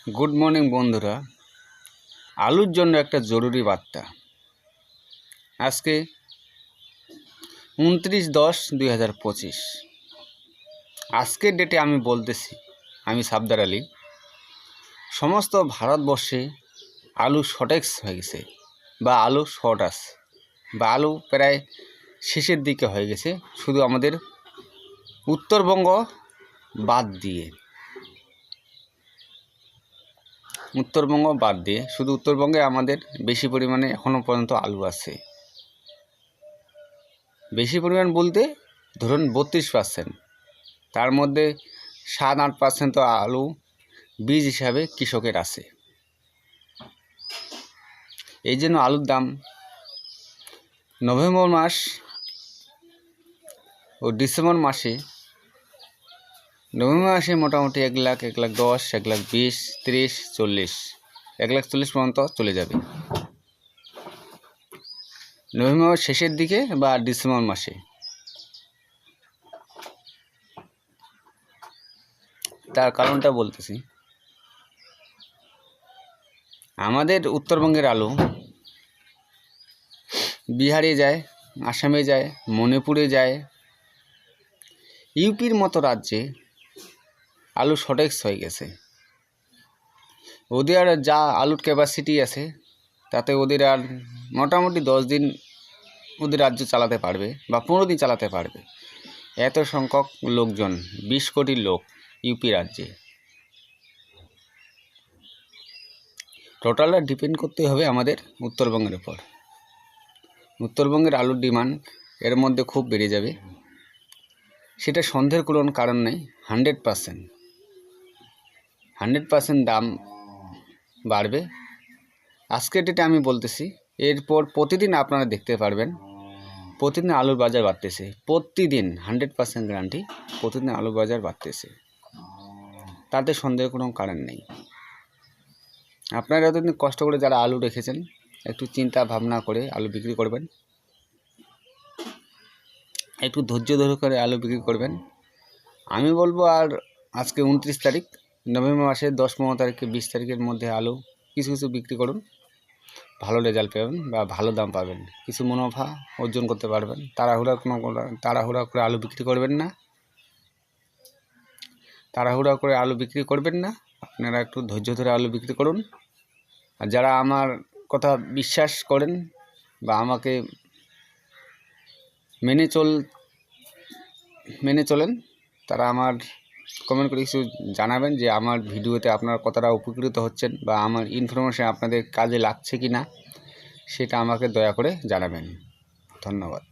Good morning বন্ধুরা। আলুর জন্য একটা জরুরি বার্তা। আজকে 29/10/2025। আজকের ডেটে আমি বলতেছি, আমি সাবদার আলী, সমস্ত ভারতবর্ষে আলু শর্টেজ হয়ে গেছে বা আলু শর্ট আছে বা আলু প্রায় শেষের দিকে হয়ে গেছে, শুধু আমাদের উত্তরবঙ্গ বাদ দিয়ে। শুধু উত্তরবঙ্গে আমাদের বেশি পরিমাণে এখনও পর্যন্ত আলু আছে। বেশি পরিমাণ বলতে ধরুন 32%, তার মধ্যে 7-8% তো আলু বীজ হিসাবে কৃষকের আছে। এই জন্য আলুর দাম নভেম্বর মাস ও ডিসেম্বর মাসে মোটামুটি 1 লাখ, 1,10,000, 1,20,000, 30, 40, 1,40,000 পর্যন্ত চলে যাবে নভেম্বর শেষের দিকে বা ডিসেম্বর মাসে। তার কারণটা বলতেছি, আমাদের উত্তরবঙ্গের আলু বিহারে যায়, আসামে যায়, মণিপুরে যায়, ইউপির মতো রাজ্যে আলু শর্টেজ হয়ে গেছে। ওদের যা আলুর ক্যাপাসিটি আছে তাতে ওদের আর মোটামুটি 10 দিন ওদের রাজ্য চালাতে পারবে বা 15 দিন চালাতে পারবে। এত সংখ্যক লোকজন, 20 কোটি লোক ইউপি রাজ্যে। টোটালটা ডিপেন্ড করতে হবে আমাদের উত্তরবঙ্গের উপর। উত্তরবঙ্গের আলুর ডিমান্ড এর মধ্যে খুব বেড়ে যাবে, সেটা সন্দেহের কোনো কারণ নেই। 100% দাম বাড়বে। আজকের ডেটে আমি বলতেছি, এরপর প্রতিদিন আপনারা দেখতে পারবেন প্রতিদিন আলুর বাজার বাড়তেছে। প্রতিদিন 100% গ্যারান্টি, প্রতিদিন আলুর বাজার বাড়তেছে, তাতে সন্দেহের কোনো কারণ নেই। আপনারা এতদিন কষ্ট করে যারা আলু রেখেছেন, একটু চিন্তা ভাবনা করে আলু বিক্রি করবেন, একটু ধৈর্য ধরে করে আলু বিক্রি করবেন। আমি বলবো, আর আজকে 29 তারিখ, নভেম্বর মাসের 10-15 তারিখে 20 তারিখের মধ্যে আলু কিছু বিক্রি করুন, ভালো রেজাল্ট পাবেন বা ভালো দাম পাবেন, কিছু মুনাফা অর্জন করতে পারবেন। তাড়াহুড়া করে আলু বিক্রি করবেন না, আপনারা একটু ধৈর্য ধরে আলু বিক্রি করুন। আর যারা আমার কথা বিশ্বাস করেন বা আমাকে মেনে চলেন, তারা আমার কমেন্ট করে কিছু জানাবেন যে আমার ভিডিওতে আপনারা কতটা উপকৃত হচ্ছেন বা আমার ইনফরমেশন আপনাদের কাজে লাগছে কি না, সেটা আমাকে দয়া করে জানাবেন। ধন্যবাদ।